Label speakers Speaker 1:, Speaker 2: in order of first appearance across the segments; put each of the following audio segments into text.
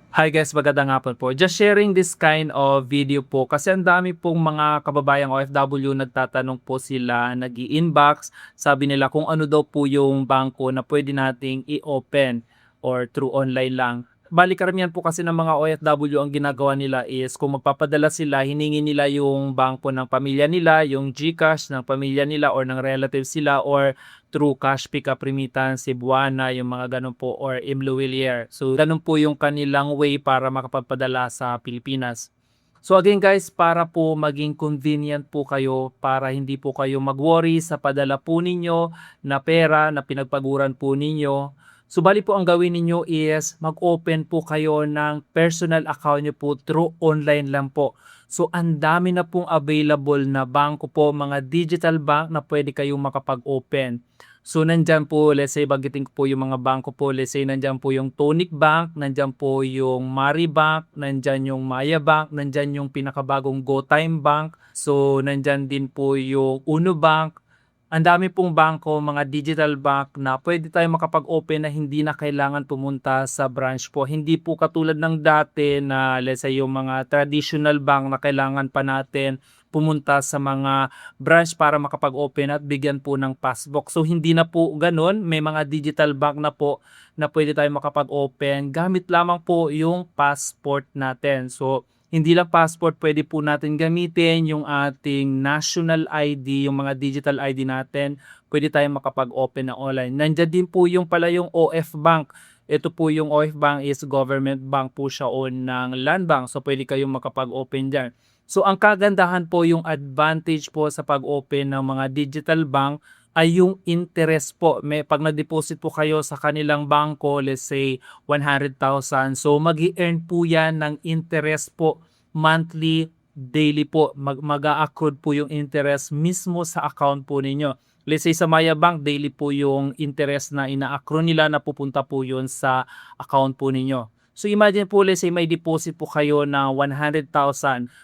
Speaker 1: Hi guys, magandang hapon po. Just sharing this kind of video po kasi ang dami pong mga kababayang OFW nagtatanong po sila, nag-i-inbox, sabi nila kung ano daw po yung bangko na pwede nating i-open or through online lang. Bali karamihan po kasi ng mga OFW ang ginagawa nila is kung magpapadala sila, hiningi nila yung bangko ng pamilya nila, yung GCash ng pamilya nila or ng relatives sila or through cash pickup remittance, Cebuana, yung mga ganun po or Imluwilier. So ganun po yung kanilang way para makapagpadala sa Pilipinas. So again guys, para po maging convenient po kayo, para hindi po kayo mag-worry sa padala po ninyo na pera na pinagpaguran po ninyo. So bali po ang gawin ninyo is mag-open po kayo ng personal account nyo po through online lang po. So ang dami na pong available na bangko po, mga digital bank na pwede kayong makapag-open. So nandyan po, let's say bagitin ko po yung mga bangko po, let's say nandyan po yung Tonic Bank, nandyan po yung Mari Bank, nandyan yung Maya Bank, nandyan yung pinakabagong GoTime Bank, so nandyan din po yung Uno Bank. Ang dami pong bangko, mga digital bank na pwede tayong makapag-open na hindi na kailangan pumunta sa branch po. Hindi po katulad ng dati na let's say yung mga traditional bank na kailangan pa natin pumunta sa mga branch para makapag-open at bigyan po ng passbook. So hindi na po ganun, may mga digital bank na po na pwede tayong makapag-open. Gamit lamang po yung passport natin. So hindi lang passport, pwede po natin gamitin yung ating national ID, yung mga digital ID natin. Pwede tayong makapag-open na online. Nandiyan din po yung pala yung OF Bank. Ito po yung OF Bank is government bank po siya o ng land bank. So pwede kayong makapag-open dyan. So ang kagandahan po yung advantage po sa pag-open ng mga digital bank ay yung interest po. Pag nag-deposit po kayo sa kanilang bangko, let's say 100,000. So mag-i-earn po yan ng interest po monthly, daily po. Mag-a-accrued po yung interest mismo sa account po ninyo. Let's say sa Maya Bank, daily po yung interest na ina-accrue nila na pupunta po yun sa account po ninyo. So imagine po, let's say may deposit po kayo na 100,000.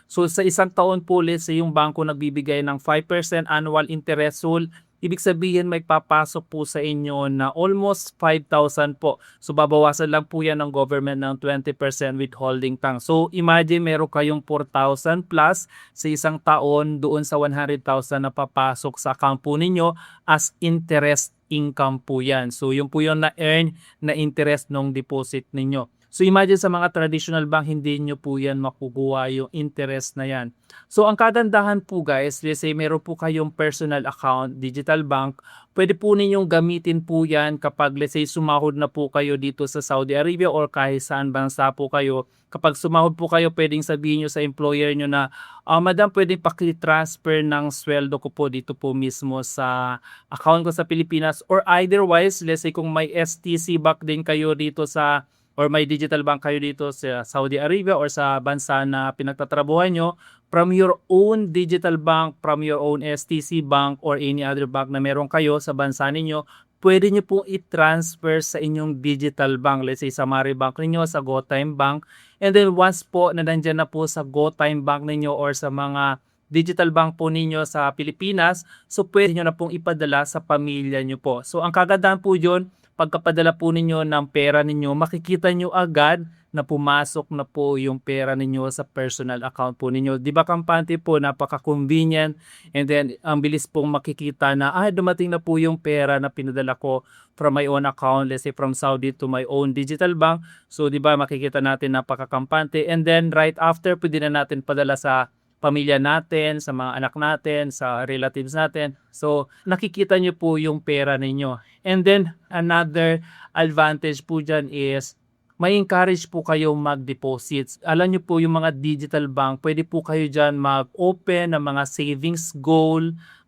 Speaker 1: So sa isang taon po, let's say yung bangko nagbibigay ng 5% annual interest. So ibig sabihin may papasok po sa inyo na almost 5,000 po. So babawasan lang po yan ng government ng 20% withholding tax. So imagine meron kayong 4,000 plus sa isang taon doon sa 100,000 na papasok sa account po ninyo as interest income po yan. So yun po yung na-earn na interest ng deposit ninyo. So imagine sa mga traditional bank, hindi nyo po yan makukuha yung interest na yan. So ang kagandahan po guys, let's say meron po kayong personal account, digital bank, pwede po ninyong gamitin po yan kapag let's say sumahod na po kayo dito sa Saudi Arabia or kahit saan bansa po kayo. Kapag sumahod po kayo, pwedeng sabihin nyo sa employer nyo na, Madam, pwedeng paki-transfer ng sweldo ko po dito po mismo sa account ko sa Pilipinas. Or otherwise, let's say kung may STC back din kayo dito sa or may digital bank kayo dito sa Saudi Arabia or sa bansa na pinagtatrabuhan nyo, from your own digital bank, from your own STC bank or any other bank na meron kayo sa bansa ninyo, pwede nyo pong i-transfer sa inyong digital bank. Let's say sa Mari Bank ninyo, sa GoTime Bank. And then once po na nandyan na po sa GoTime Bank ninyo or sa mga digital bank po ninyo sa Pilipinas, so pwede nyo na pong ipadala sa pamilya nyo po. So ang kagandahan po yun, pagkapadala po ninyo ng pera ninyo, makikita nyo agad na pumasok na po yung pera ninyo sa personal account po ninyo. Di ba kampante po, napaka-convenient and then ang bilis pong makikita na dumating na po yung pera na pinadala ko from my own account, let's say from Saudi to my own digital bank. So di ba makikita natin napaka-kampante and then right after pwede na natin padala sa pamilya natin, sa mga anak natin, sa relatives natin. So, nakikita nyo po yung pera ninyo. And then, another advantage po dyan is, may encourage po kayo mag-deposits. Alam nyo po yung mga digital bank, pwede po kayo dyan mag-open ng mga savings goal,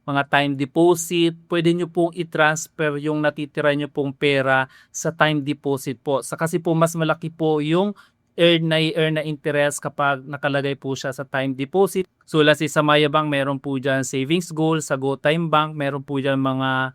Speaker 1: mga time deposit. Pwede nyo pong i-transfer yung natitira nyo pong pera sa time deposit po. Kasi po mas malaki po yung earn na interest kapag nakalagay po siya sa time deposit. So let's say sa Maya Bank, meron po dyan savings goal. Sa GoTime Bank, meron po dyan mga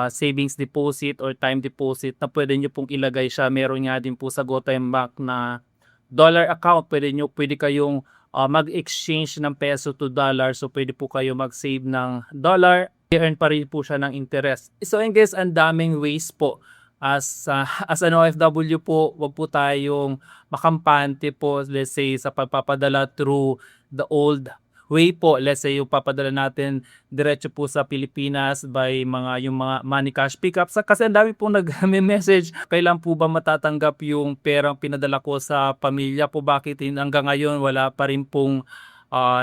Speaker 1: savings deposit or time deposit na pwede nyo pong ilagay siya. Meron nga din po sa GoTime Bank na dollar account. Pwede kayong mag-exchange ng peso to dollar. So pwede po kayo mag-save ng dollar. I-earn pa rin po siya ng interest. So and guys, ang daming ways po as an OFW po, wag po tayong makampante po, let's say sa pagpapadala through the old way po. Let's say yung papadala natin diretso po sa Pilipinas by yung mga money cash pickups. Kasi ang dami pong nag-message, kailan po ba matatanggap yung perang pinadala ko sa pamilya po? Bakit hanggang ngayon wala pa rin pong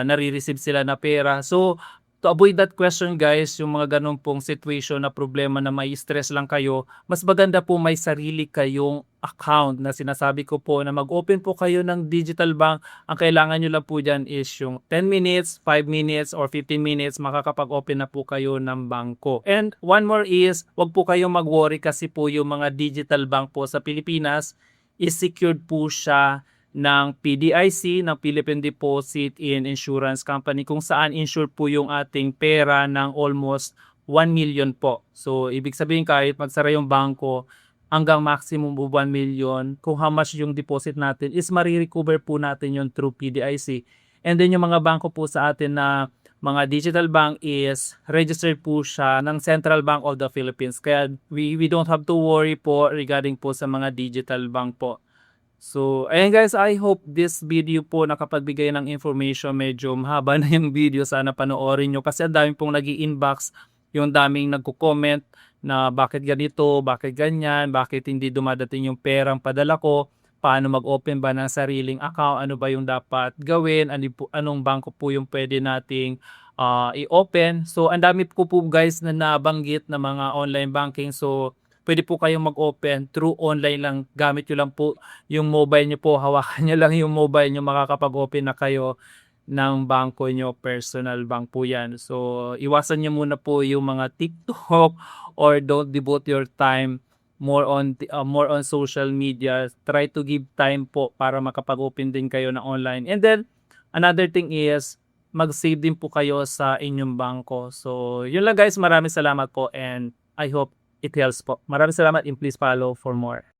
Speaker 1: nare-receive sila na pera? So to avoid that question guys, yung mga ganun pong situation na problema na may stress lang kayo, mas maganda po may sarili kayong account na sinasabi ko po na mag-open po kayo ng digital bank. Ang kailangan nyo lang po dyan is yung 10 minutes, 5 minutes, or 15 minutes, makakapag-open na po kayo ng bangko. And one more is, wag po kayong mag-worry kasi po yung mga digital bank po sa Pilipinas is secured po siya ng PDIC, ng Philippine Deposit in Insurance Company, kung saan insured po yung ating pera ng almost 1 million po. So, ibig sabihin kahit magsara yung bangko, hanggang maximum of 1 million, kung how much yung deposit natin is marirecover po natin yun through PDIC. And then yung mga bangko po sa atin na mga digital bank is registered po siya ng Central Bank of the Philippines. Kaya we don't have to worry po regarding po sa mga digital bank po. So, ayan guys, I hope this video po nakapagbigay ng information. Medyo mahaba na yung video, sana panoorin nyo kasi ang daming pong nag-i-inbox, yung daming nagko-comment na bakit ganito, bakit ganyan, bakit hindi dumadating yung perang padala ko, paano mag-open ba ng sariling account, ano ba yung dapat gawin, anong bangko po yung pwede nating i-open. So, ang dami po guys na nabanggit na mga online banking. So, pwede po kayong mag-open through online lang. Gamit nyo lang po yung mobile nyo po. Hawakan nyo lang yung mobile nyo. Makakapag-open na kayo ng bangko nyo. Personal bank po yan. So, iwasan nyo muna po yung mga TikTok or don't devote your time more on social media. Try to give time po para makapag-open din kayo ng online. And then, another thing is, mag-save din po kayo sa inyong bangko. So, yun lang guys. Maraming salamat po and I hope it helps po. Maraming salamat and please follow for more.